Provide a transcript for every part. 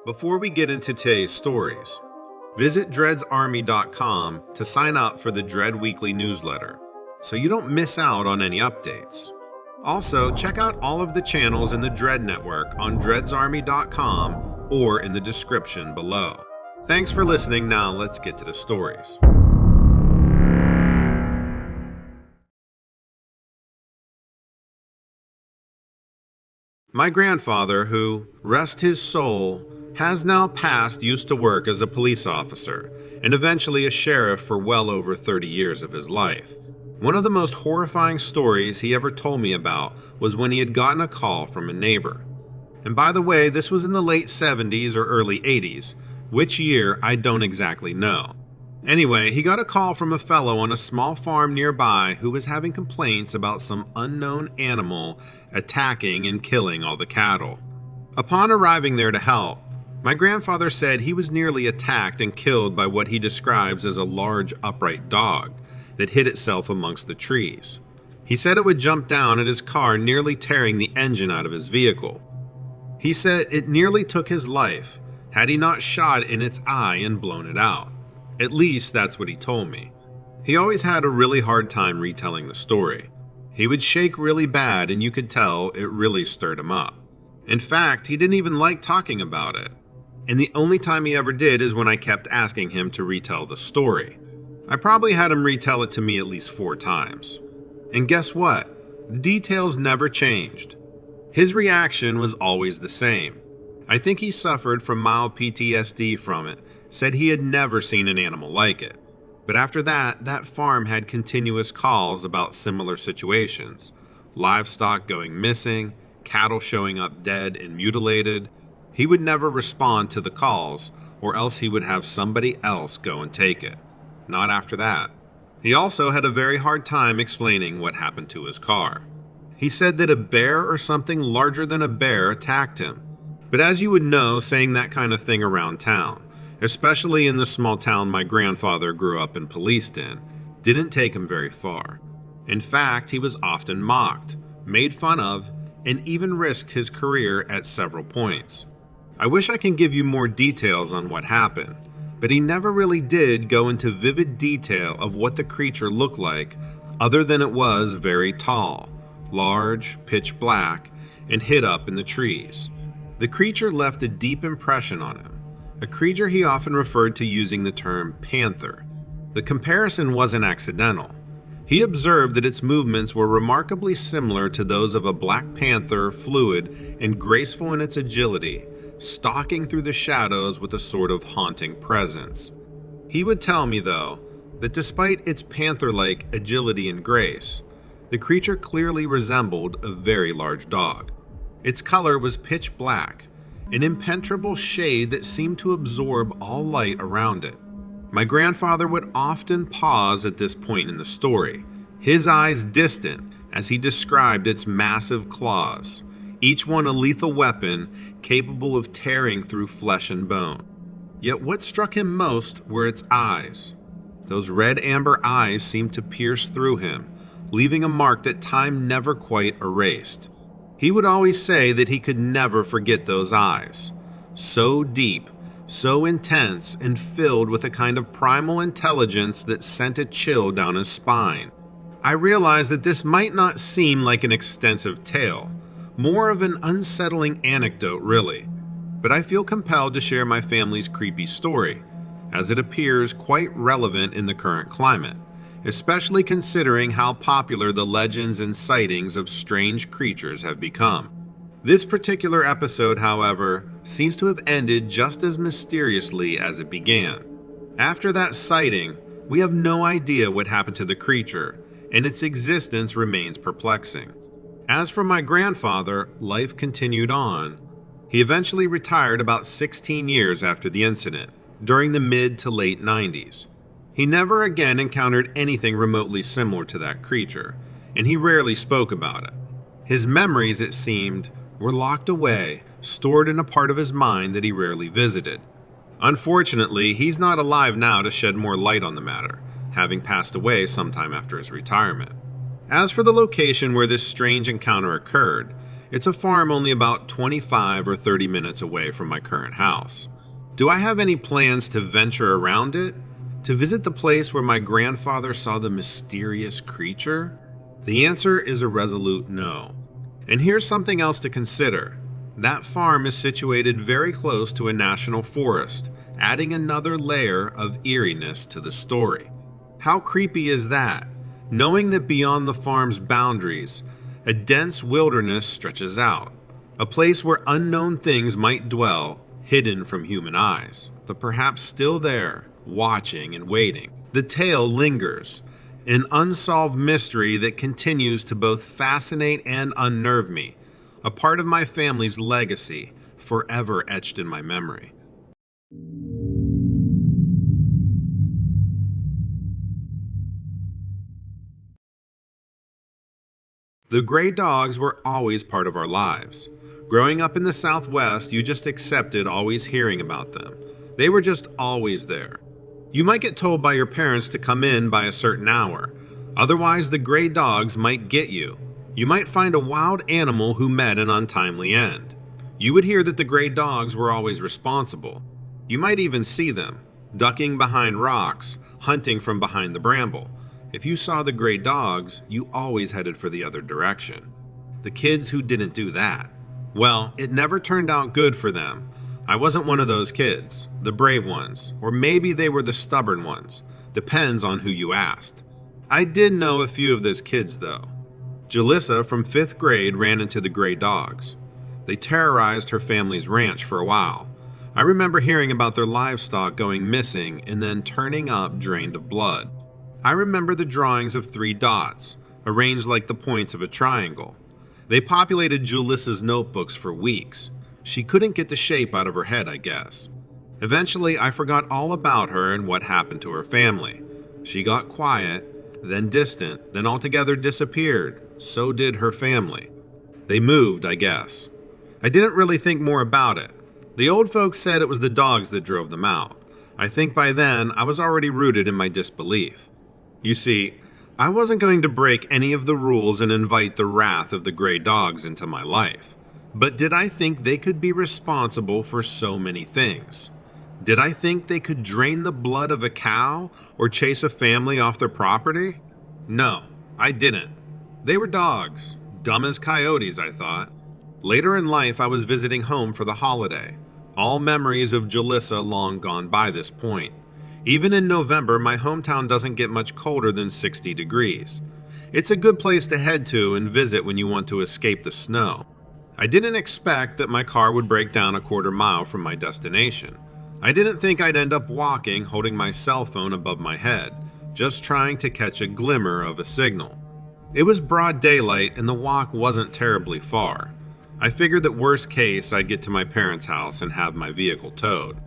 Before we get into today's stories, visit dreadsarmy.com to sign up for the Dread Weekly newsletter so you don't miss out on any updates. Also, check out all of the channels in the Dread Network on dreadsarmy.com or in the description below. Thanks for listening. Now let's get to the stories. My grandfather, who, rest his soul, has now passed, used to work as a police officer and eventually a sheriff for well over 30 years of his life. One of the most horrifying stories he ever told me about was when he had gotten a call from a neighbor. And by the way, this was in the late 70s or early 80s. Which year, I don't exactly know. Anyway, he got a call from a fellow on a small farm nearby who was having complaints about some unknown animal attacking and killing all the cattle. Upon arriving there to help, my grandfather said he was nearly attacked and killed by what he describes as a large upright dog that hid itself amongst the trees. He said it would jump down at his car, nearly tearing the engine out of his vehicle. He said it nearly took his life had he not shot in its eye and blown it out. At least that's what he told me. He always had a really hard time retelling the story. He would shake really bad and you could tell it really stirred him up. In fact, he didn't even like talking about it. And the only time he ever did is when I kept asking him to retell the story. I probably had him retell it to me at least 4 times. And guess what? The details never changed. His reaction was always the same. I think he suffered from mild PTSD from it, said he had never seen an animal like it. But after that farm had continuous calls about similar situations. Livestock going missing, cattle showing up dead and mutilated. He would never respond to the calls, or else he would have somebody else go and take it. Not after that. He also had a very hard time explaining what happened to his car. He said that a bear or something larger than a bear attacked him. But as you would know, saying that kind of thing around town, especially in the small town my grandfather grew up and policed in, didn't take him very far. In fact, he was often mocked, made fun of, and even risked his career at several points. I wish I can give you more details on what happened, but he never really did go into vivid detail of what the creature looked like, other than it was very tall, large, pitch black, and hid up in the trees. The creature left a deep impression on him, a creature he often referred to using the term panther. The comparison wasn't accidental. He observed that its movements were remarkably similar to those of a black panther, fluid and graceful in its agility, stalking through the shadows with a sort of haunting presence. He would tell me, though, that despite its panther-like agility and grace, the creature clearly resembled a very large dog. Its color was pitch black, an impenetrable shade that seemed to absorb all light around it. My grandfather would often pause at this point in the story, his eyes distant as he described its massive claws, each one a lethal weapon capable of tearing through flesh and bone. Yet what struck him most were its eyes. Those red-amber eyes seemed to pierce through him, leaving a mark that time never quite erased. He would always say that he could never forget those eyes. So deep, so intense, and filled with a kind of primal intelligence that sent a chill down his spine. I realized that this might not seem like an extensive tale, more of an unsettling anecdote really, but I feel compelled to share my family's creepy story, as it appears quite relevant in the current climate, especially considering how popular the legends and sightings of strange creatures have become. This particular episode, however, seems to have ended just as mysteriously as it began. After that sighting, we have no idea what happened to the creature, and its existence remains perplexing. As for my grandfather, life continued on. He eventually retired about 16 years after the incident, during the mid to late 90s. He never again encountered anything remotely similar to that creature, and he rarely spoke about it. His memories, it seemed, were locked away, stored in a part of his mind that he rarely visited. Unfortunately, he's not alive now to shed more light on the matter, having passed away sometime after his retirement. As for the location where this strange encounter occurred, It's a farm only about 25 or 30 minutes away from my current house. Do I have any plans to venture around it? To visit the place where my grandfather saw the mysterious creature? The answer is a resolute no. And here's something else to consider. That farm is situated very close to a national forest, adding another layer of eeriness to the story. How creepy is that? Knowing that beyond the farm's boundaries, a dense wilderness stretches out, a place where unknown things might dwell, hidden from human eyes, but perhaps still there, watching and waiting. The tale lingers, an unsolved mystery that continues to both fascinate and unnerve me, a part of my family's legacy, forever etched in my memory. The gray dogs were always part of our lives. Growing up in the Southwest, you just accepted always hearing about them. They were just always there. You might get told by your parents to come in by a certain hour. Otherwise, the gray dogs might get you. You might find a wild animal who met an untimely end. You would hear that the gray dogs were always responsible. You might even see them, ducking behind rocks, hunting from behind the bramble. If you saw the gray dogs, you always headed for the other direction. The kids who didn't do that, well, it never turned out good for them. I wasn't one of those kids, the brave ones, or maybe they were the stubborn ones. Depends on who you asked. I did know a few of those kids though. Jalissa from 5th grade ran into the gray dogs. They terrorized her family's ranch for a while. I remember hearing about their livestock going missing and then turning up drained of blood. I remember the drawings of 3 dots, arranged like the points of a triangle. They populated Jalissa's notebooks for weeks. She couldn't get the shape out of her head, I guess. Eventually, I forgot all about her and what happened to her family. She got quiet, then distant, then altogether disappeared. So did her family. They moved, I guess. I didn't really think more about it. The old folks said it was the dogs that drove them out. I think by then, I was already rooted in my disbelief. You see, I wasn't going to break any of the rules and invite the wrath of the gray dogs into my life. But did I think they could be responsible for so many things? Did I think they could drain the blood of a cow or chase a family off their property? No, I didn't. They were dogs, dumb as coyotes, I thought. Later in life, I was visiting home for the holiday. All memories of Jalissa long gone by this point. Even in November, my hometown doesn't get much colder than 60 degrees. It's a good place to head to and visit when you want to escape the snow. I didn't expect that my car would break down a quarter mile from my destination. I didn't think I'd end up walking, holding my cell phone above my head, just trying to catch a glimmer of a signal. It was broad daylight and the walk wasn't terribly far. I figured that worst case, I'd get to my parents' house and have my vehicle towed.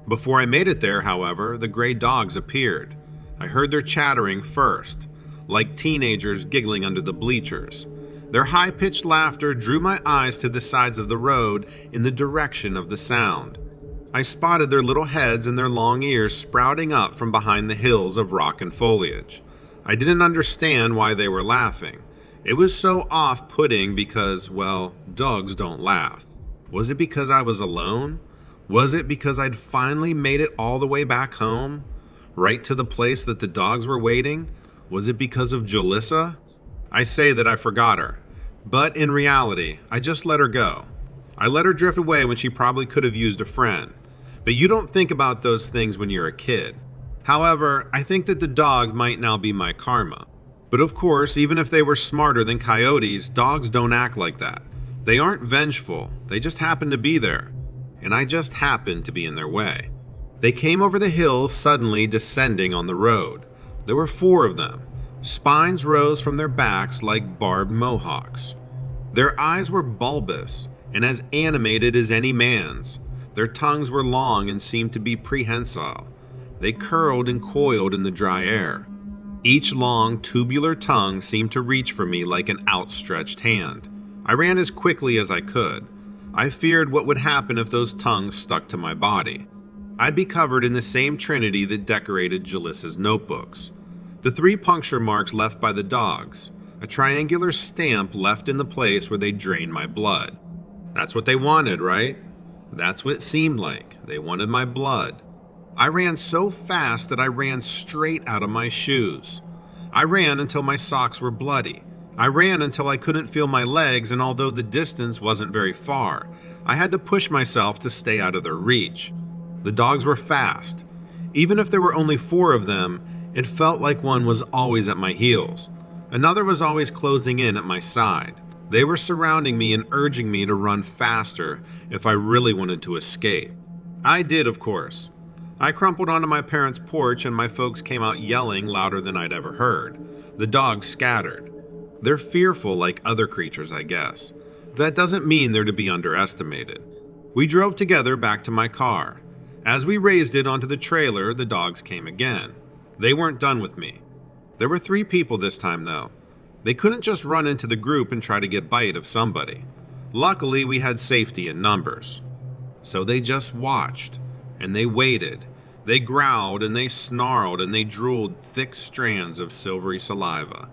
Before I made it there, however, the gray dogs appeared. I heard their chattering first, like teenagers giggling under the bleachers. Their high-pitched laughter drew my eyes to the sides of the road in the direction of the sound. I spotted their little heads and their long ears sprouting up from behind the hills of rock and foliage. I didn't understand why they were laughing. It was so off-putting because, well, dogs don't laugh. Was it because I was alone? Was it because I'd finally made it all the way back home? Right to the place that the dogs were waiting? Was it because of Jalissa? I say that I forgot her. But in reality, I just let her go. I let her drift away when she probably could have used a friend. But you don't think about those things when you're a kid. However, I think that the dogs might now be my karma. But of course, even if they were smarter than coyotes, dogs don't act like that. They aren't vengeful, they just happen to be there. And I just happened to be in their way. They came over the hill, suddenly descending on the road. There were 4 of them. Spines rose from their backs like barbed mohawks. Their eyes were bulbous and as animated as any man's. Their tongues were long and seemed to be prehensile. They curled and coiled in the dry air. Each long, tubular tongue seemed to reach for me like an outstretched hand. I ran as quickly as I could. I feared what would happen if those tongues stuck to my body. I'd be covered in the same trinity that decorated Jalissa's notebooks. The 3 puncture marks left by the dogs, a triangular stamp left in the place where they drained my blood. That's what they wanted, right? That's what it seemed like. They wanted my blood. I ran so fast that I ran straight out of my shoes. I ran until my socks were bloody. I ran until I couldn't feel my legs, and although the distance wasn't very far, I had to push myself to stay out of their reach. The dogs were fast. Even if there were only 4 of them, it felt like one was always at my heels. Another was always closing in at my side. They were surrounding me and urging me to run faster if I really wanted to escape. I did, of course. I crumpled onto my parents' porch and my folks came out yelling louder than I'd ever heard. The dogs scattered. They're fearful like other creatures, I guess. That doesn't mean they're to be underestimated. We drove together back to my car. As we raised it onto the trailer, the dogs came again. They weren't done with me. There were 3 people this time, though. They couldn't just run into the group and try to get bite of somebody. Luckily, we had safety in numbers. So they just watched, and they waited. They growled, and they snarled, and they drooled thick strands of silvery saliva.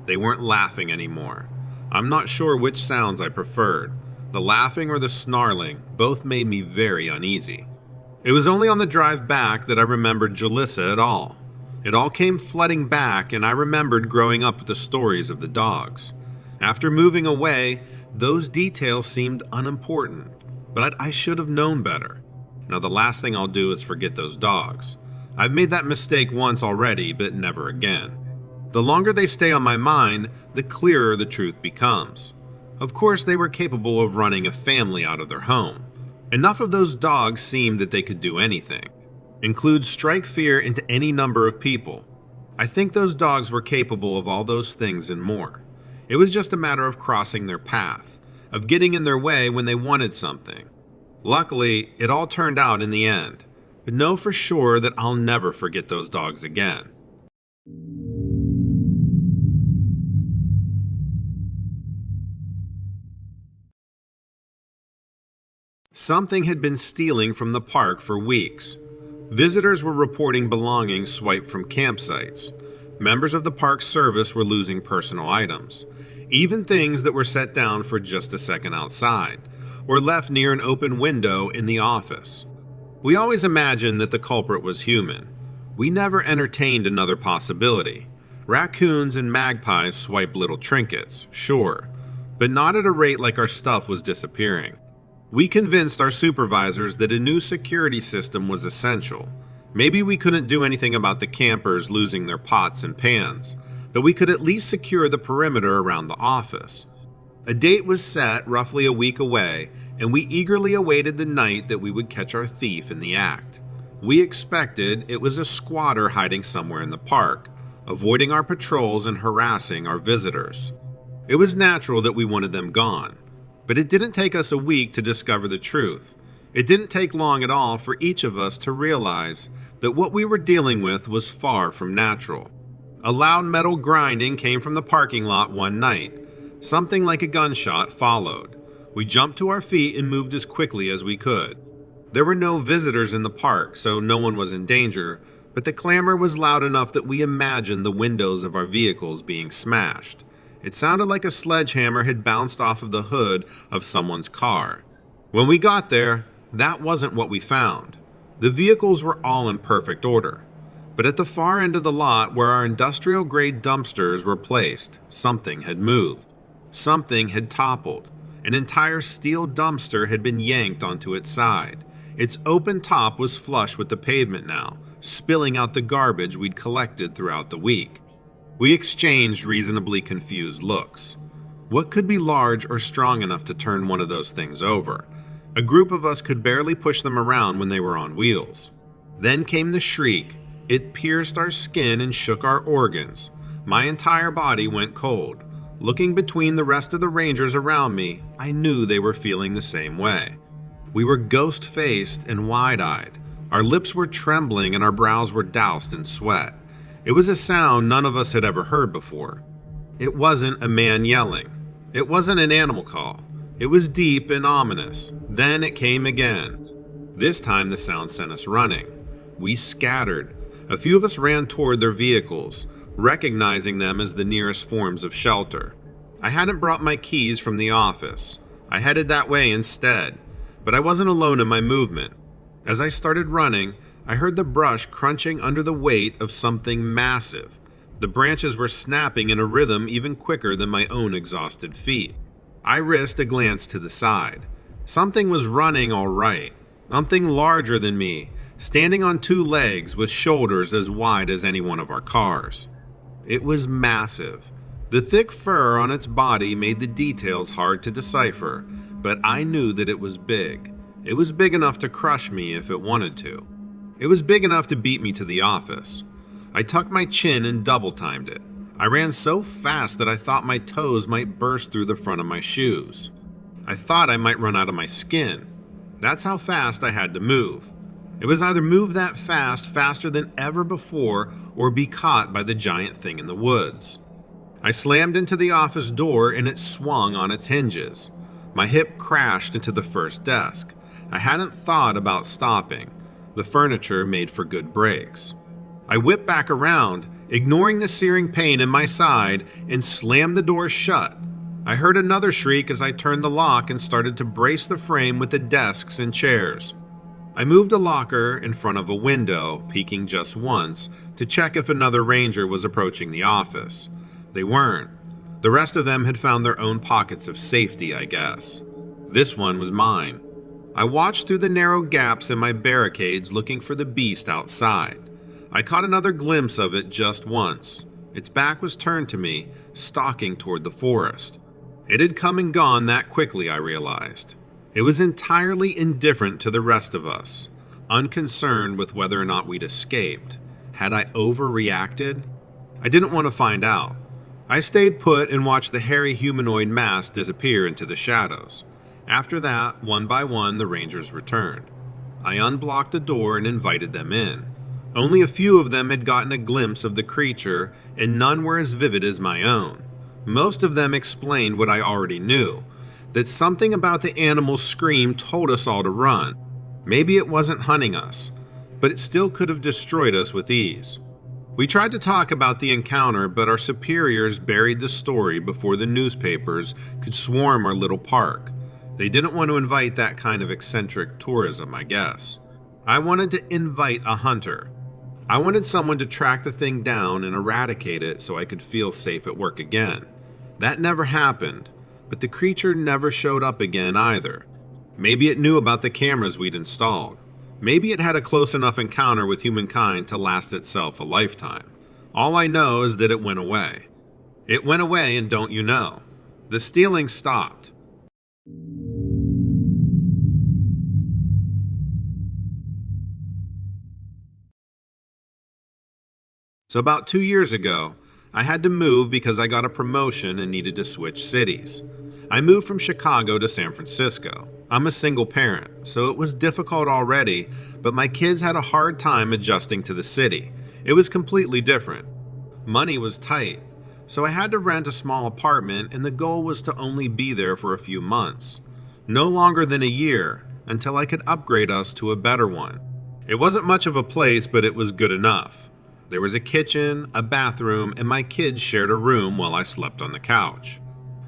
They weren't laughing anymore. I'm not sure which sounds I preferred. The laughing or the snarling both made me very uneasy. It was only on the drive back that I remembered Jalissa at all. It all came flooding back, and I remembered growing up with the stories of the dogs. After moving away, those details seemed unimportant, but I should have known better. Now the last thing I'll do is forget those dogs. I've made that mistake once already, but never again. The longer they stay on my mind, the clearer the truth becomes. Of course, they were capable of running a family out of their home. Enough of those dogs seemed that they could do anything. Include strike fear into any number of people. I think those dogs were capable of all those things and more. It was just a matter of crossing their path, of getting in their way when they wanted something. Luckily, it all turned out in the end, but know for sure that I'll never forget those dogs again. Something had been stealing from the park for weeks. Visitors were reporting belongings swiped from campsites. Members of the park service were losing personal items, even things that were set down for just a second outside, or left near an open window in the office. We always imagined that the culprit was human. We never entertained another possibility. Raccoons and magpies swipe little trinkets, sure, but not at a rate like our stuff was disappearing. We convinced our supervisors that a new security system was essential. Maybe we couldn't do anything about the campers losing their pots and pans, but we could at least secure the perimeter around the office. A date was set roughly a week away, and we eagerly awaited the night that we would catch our thief in the act. We expected it was a squatter hiding somewhere in the park, avoiding our patrols and harassing our visitors. It was natural that we wanted them gone. But it didn't take us a week to discover the truth. It didn't take long at all for each of us to realize that what we were dealing with was far from natural. A loud metal grinding came from the parking lot one night. Something like a gunshot followed. We jumped to our feet and moved as quickly as we could. There were no visitors in the park, so no one was in danger, but the clamor was loud enough that we imagined the windows of our vehicles being smashed. It sounded like a sledgehammer had bounced off of the hood of someone's car. When we got there, that wasn't what we found. The vehicles were all in perfect order. But at the far end of the lot where our industrial-grade dumpsters were placed, something had moved. Something had toppled. An entire steel dumpster had been yanked onto its side. Its open top was flush with the pavement now, spilling out the garbage we'd collected throughout the week. We exchanged reasonably confused looks. What could be large or strong enough to turn one of those things over? A group of us could barely push them around when they were on wheels. Then came the shriek. It pierced our skin and shook our organs. My entire body went cold. Looking between the rest of the rangers around me, I knew they were feeling the same way. We were ghost-faced and wide-eyed. Our lips were trembling and our brows were doused in sweat. It was a sound none of us had ever heard before. It wasn't a man yelling. It wasn't an animal call. It was deep and ominous. Then it came again. This time the sound sent us running. We scattered. A few of us ran toward their vehicles, recognizing them as the nearest forms of shelter. I hadn't brought my keys from the office. I headed that way instead, but I wasn't alone in my movement. As I started running, I heard the brush crunching under the weight of something massive. The branches were snapping in a rhythm even quicker than my own exhausted feet. I risked a glance to the side. Something was running all right. Something larger than me, standing on two legs with shoulders as wide as any one of our cars. It was massive. The thick fur on its body made the details hard to decipher, but I knew that it was big. It was big enough to crush me if it wanted to. It was big enough to beat me to the office. I tucked my chin and double-timed it. I ran so fast that I thought my toes might burst through the front of my shoes. I thought I might run out of my skin. That's how fast I had to move. It was either move that fast, faster than ever before, or be caught by the giant thing in the woods. I slammed into the office door and it swung on its hinges. My hip crashed into the first desk. I hadn't thought about stopping. The furniture made for good brakes. I whipped back around, ignoring the searing pain in my side, and slammed the door shut. I heard another shriek as I turned the lock and started to brace the frame with the desks and chairs. I moved a locker in front of a window, peeking just once, to check if another ranger was approaching the office. They weren't. The rest of them had found their own pockets of safety, I guess. This one was mine. I watched through the narrow gaps in my barricades looking for the beast outside. I caught another glimpse of it just once. Its back was turned to me, stalking toward the forest. It had come and gone that quickly, I realized. It was entirely indifferent to the rest of us, unconcerned with whether or not we'd escaped. Had I overreacted? I didn't want to find out. I stayed put and watched the hairy humanoid mass disappear into the shadows. After that, one by one, the rangers returned. I unblocked the door and invited them in. Only a few of them had gotten a glimpse of the creature, and none were as vivid as my own. Most of them explained what I already knew, that something about the animal's scream told us all to run. Maybe it wasn't hunting us, but it still could have destroyed us with ease. We tried to talk about the encounter, but our superiors buried the story before the newspapers could swarm our little park. They didn't want to invite that kind of eccentric tourism, I guess. I wanted to invite a hunter. I wanted someone to track the thing down and eradicate it so I could feel safe at work again. That never happened, but the creature never showed up again either. Maybe it knew about the cameras we'd installed. Maybe it had a close enough encounter with humankind to last itself a lifetime. All I know is that it went away. It went away, and don't you know? The stealing stopped. So about 2 years ago, I had to move because I got a promotion and needed to switch cities. I moved from Chicago to San Francisco. I'm a single parent, so it was difficult already, but my kids had a hard time adjusting to the city. It was completely different. Money was tight, so I had to rent a small apartment, and the goal was to only be there for a few months. No longer than a year, until I could upgrade us to a better one. It wasn't much of a place, but it was good enough. There was a kitchen, a bathroom, and my kids shared a room while I slept on the couch.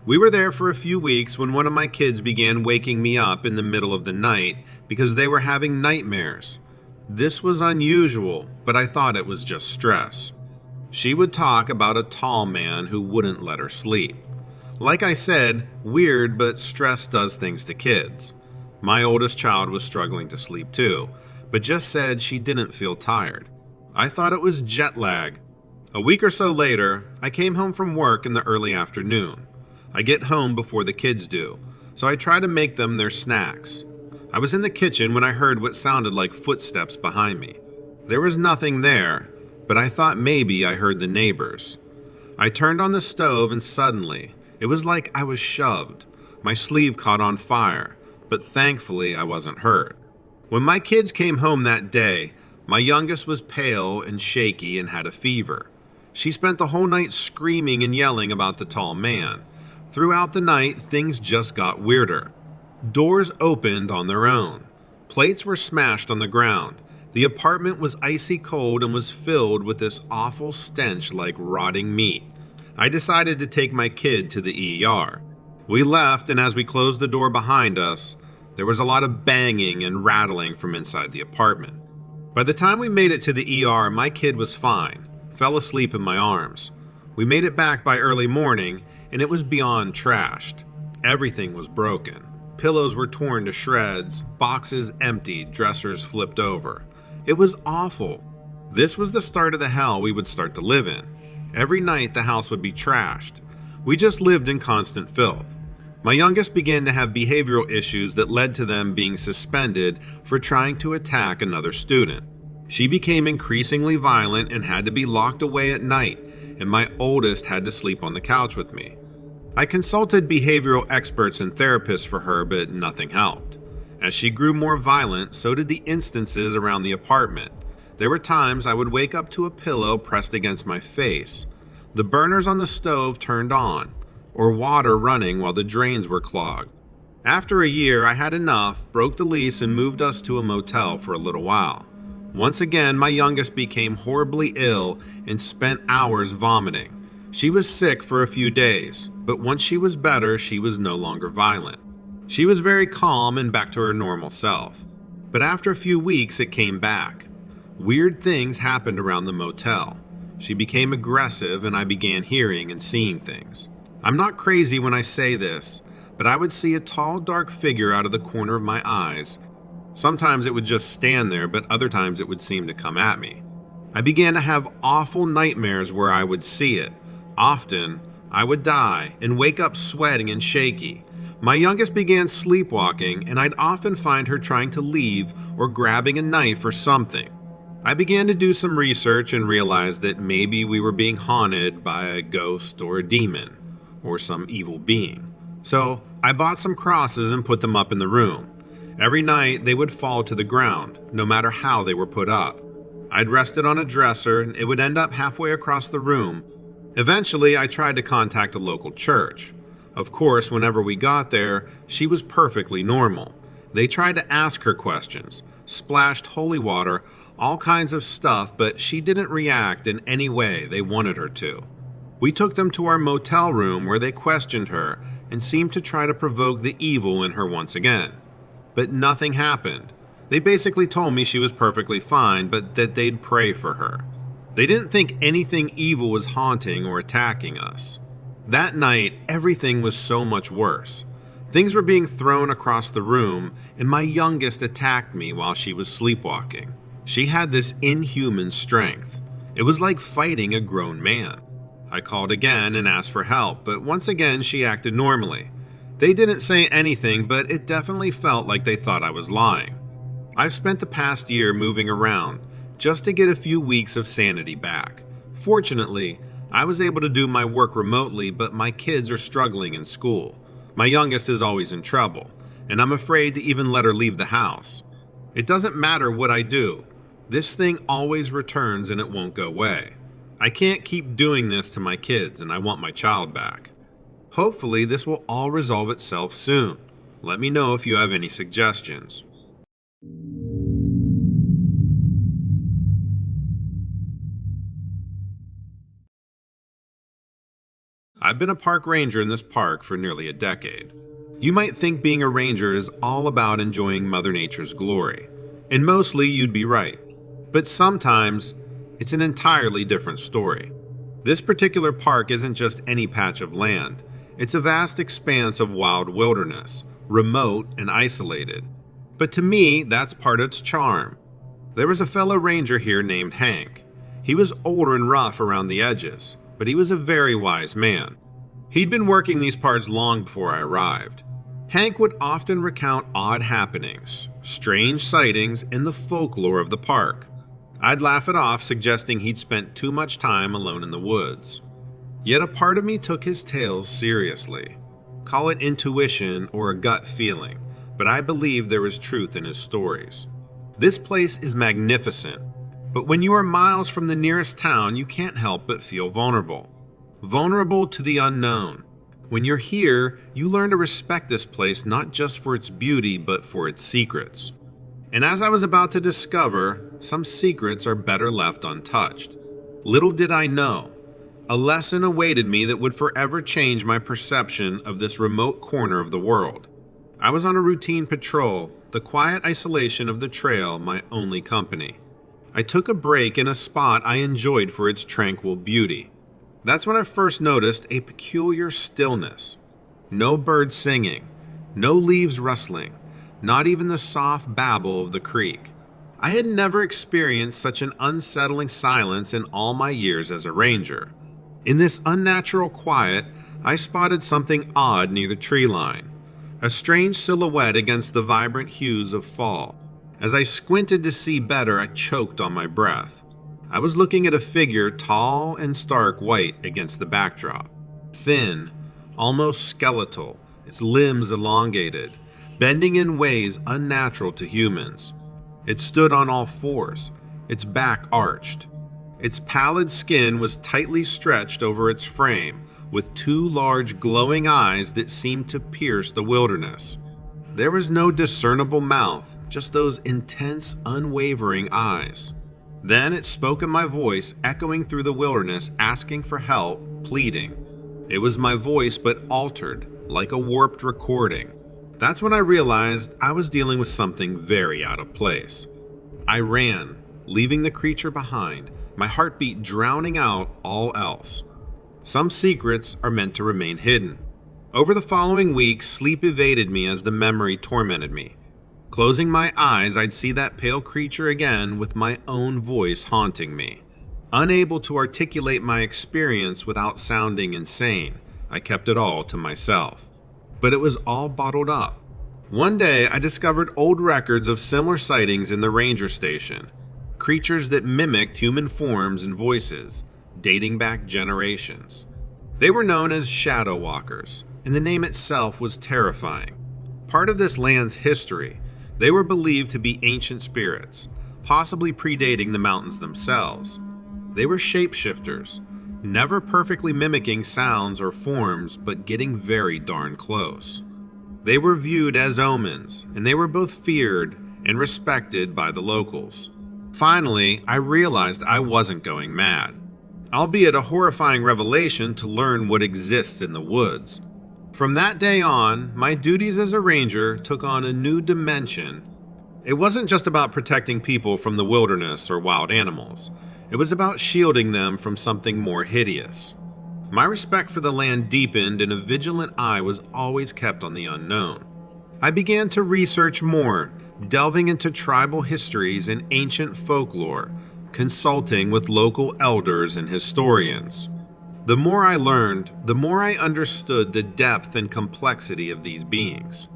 We were there for a few weeks when one of my kids began waking me up in the middle of the night because they were having nightmares. This was unusual, but I thought it was just stress. She would talk about a tall man who wouldn't let her sleep. Like I said, weird, but stress does things to kids. My oldest child was struggling to sleep too, but just said she didn't feel tired. I thought it was jet lag. A week or so later, I came home from work in the early afternoon. I get home before the kids do, so I try to make them their snacks. I was in the kitchen when I heard what sounded like footsteps behind me. There was nothing there, but I thought maybe I heard the neighbors. I turned on the stove and suddenly, it was like I was shoved. My sleeve caught on fire, but thankfully I wasn't hurt. When my kids came home that day, my youngest was pale and shaky and had a fever. She spent the whole night screaming and yelling about the tall man. Throughout the night, things just got weirder. Doors opened on their own. Plates were smashed on the ground. The apartment was icy cold and was filled with this awful stench like rotting meat. I decided to take my kid to the ER. We left, and as we closed the door behind us, there was a lot of banging and rattling from inside the apartment. By the time we made it to the ER, my kid was fine, fell asleep in my arms. We made it back by early morning, and it was beyond trashed. Everything was broken. Pillows were torn to shreds, boxes emptied, dressers flipped over. It was awful. This was the start of the hell we would start to live in. Every night the house would be trashed. We just lived in constant filth. My youngest began to have behavioral issues that led to them being suspended for trying to attack another student. She became increasingly violent and had to be locked away at night, and my oldest had to sleep on the couch with me. I consulted behavioral experts and therapists for her, but nothing helped. As she grew more violent, so did the instances around the apartment. There were times I would wake up to a pillow pressed against my face, the burners on the stove turned on, or water running while the drains were clogged. After a year, I had enough, broke the lease, and moved us to a motel for a little while. Once again, my youngest became horribly ill and spent hours vomiting. She was sick for a few days, but once she was better, she was no longer violent. She was very calm and back to her normal self. But after a few weeks, it came back. Weird things happened around the motel. She became aggressive, and I began hearing and seeing things. I'm not crazy when I say this, but I would see a tall, dark figure out of the corner of my eyes. Sometimes it would just stand there, but other times it would seem to come at me. I began to have awful nightmares where I would see it. Often, I would die and wake up sweating and shaky. My youngest began sleepwalking, and I'd often find her trying to leave or grabbing a knife or something. I began to do some research and realized that maybe we were being haunted by a ghost or a demon or some evil being. So I bought some crosses and put them up in the room. Every night they would fall to the ground, no matter how they were put up. I'd rest it on a dresser and it would end up halfway across the room. Eventually I tried to contact a local church. Of course, whenever we got there, she was perfectly normal. They tried to ask her questions, splashed holy water, all kinds of stuff, but she didn't react in any way they wanted her to. We took them to our motel room where they questioned her and seemed to try to provoke the evil in her once again. But nothing happened. They basically told me she was perfectly fine, but that they'd pray for her. They didn't think anything evil was haunting or attacking us. That night, everything was so much worse. Things were being thrown across the room, and my youngest attacked me while she was sleepwalking. She had this inhuman strength. It was like fighting a grown man. I called again and asked for help, but once again she acted normally. They didn't say anything, but it definitely felt like they thought I was lying. I've spent the past year moving around, just to get a few weeks of sanity back. Fortunately, I was able to do my work remotely, but my kids are struggling in school. My youngest is always in trouble, and I'm afraid to even let her leave the house. It doesn't matter what I do. This thing always returns and it won't go away. I can't keep doing this to my kids, and I want my child back. Hopefully, this will all resolve itself soon. Let me know if you have any suggestions. I've been a park ranger in this park for nearly a decade. You might think being a ranger is all about enjoying Mother Nature's glory, and mostly you'd be right. But sometimes, it's an entirely different story. This particular park isn't just any patch of land. It's a vast expanse of wild wilderness, remote and isolated. But to me, that's part of its charm. There was a fellow ranger here named Hank. He was older and rough around the edges, but he was a very wise man. He'd been working these parts long before I arrived. Hank would often recount odd happenings, strange sightings, and the folklore of the park. I'd laugh it off, suggesting he'd spent too much time alone in the woods. Yet a part of me took his tales seriously. Call it intuition or a gut feeling, but I believed there was truth in his stories. This place is magnificent, but when you are miles from the nearest town, you can't help but feel vulnerable. Vulnerable to the unknown. When you're here, you learn to respect this place not just for its beauty, but for its secrets. And as I was about to discover, some secrets are better left untouched. Little did I know, a lesson awaited me that would forever change my perception of this remote corner of the world. I was on a routine patrol, the quiet isolation of the trail my only company. I took a break in a spot I enjoyed for its tranquil beauty. That's when I first noticed a peculiar stillness. No birds singing, no leaves rustling, not even the soft babble of the creek. I had never experienced such an unsettling silence in all my years as a ranger. In this unnatural quiet, I spotted something odd near the tree line, a strange silhouette against the vibrant hues of fall. As I squinted to see better, I choked on my breath. I was looking at a figure tall and stark white against the backdrop. Thin, almost skeletal, its limbs elongated, bending in ways unnatural to humans. It stood on all fours, its back arched. Its pallid skin was tightly stretched over its frame, with two large glowing eyes that seemed to pierce the wilderness. There was no discernible mouth, just those intense, unwavering eyes. Then it spoke in my voice, echoing through the wilderness, asking for help, pleading. It was my voice, but altered, like a warped recording. That's when I realized I was dealing with something very out of place. I ran, leaving the creature behind, my heartbeat drowning out all else. Some secrets are meant to remain hidden. Over the following weeks, sleep evaded me as the memory tormented me. Closing my eyes, I'd see that pale creature again with my own voice haunting me. Unable to articulate my experience without sounding insane, I kept it all to myself. But it was all bottled up. One day, I discovered old records of similar sightings in the ranger station. Creatures that mimicked human forms and voices, dating back generations. They were known as shadow walkers, and the name itself was terrifying. Part of this land's history, they were believed to be ancient spirits, possibly predating the mountains themselves. They were shapeshifters, never perfectly mimicking sounds or forms, but getting very darn close. They were viewed as omens, and they were both feared and respected by the locals. Finally, I realized I wasn't going mad, albeit a horrifying revelation to learn what exists in the woods. From that day on, my duties as a ranger took on a new dimension. It wasn't just about protecting people from the wilderness or wild animals. It was about shielding them from something more hideous. My respect for the land deepened, and a vigilant eye was always kept on the unknown. I began to research more, delving into tribal histories and ancient folklore, consulting with local elders and historians. The more I learned, the more I understood the depth and complexity of these beings.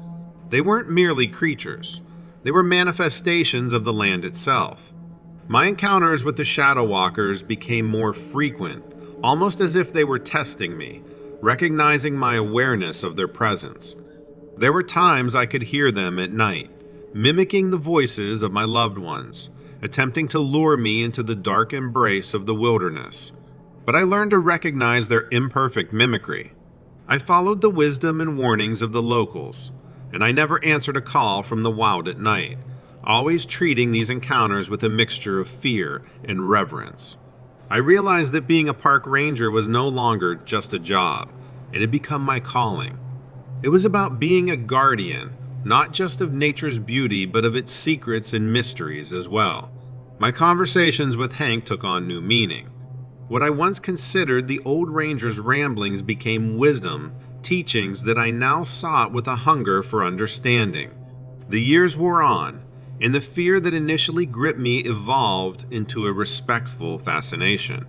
They weren't merely creatures. They were manifestations of the land itself. My encounters with the Shadow Walkers became more frequent, almost as if they were testing me, recognizing my awareness of their presence. There were times I could hear them at night, mimicking the voices of my loved ones, attempting to lure me into the dark embrace of the wilderness. But I learned to recognize their imperfect mimicry. I followed the wisdom and warnings of the locals, and I never answered a call from the wild at night, always treating these encounters with a mixture of fear and reverence. I realized that being a park ranger was no longer just a job. It had become my calling. It was about being a guardian, not just of nature's beauty, but of its secrets and mysteries as well. My conversations with Hank took on new meaning. What I once considered the old ranger's ramblings became wisdom, teachings that I now sought with a hunger for understanding. The years wore on, and the fear that initially gripped me evolved into a respectful fascination.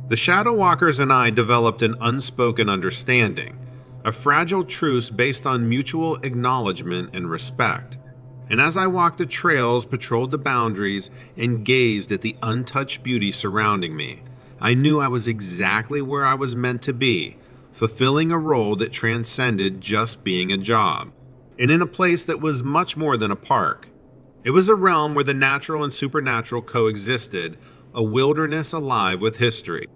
The Shadow Walkers and I developed an unspoken understanding, a fragile truce based on mutual acknowledgement and respect. And as I walked the trails, patrolled the boundaries, and gazed at the untouched beauty surrounding me, I knew I was exactly where I was meant to be, fulfilling a role that transcended just being a job, and in a place that was much more than a park. It was a realm where the natural and supernatural coexisted, a wilderness alive with history.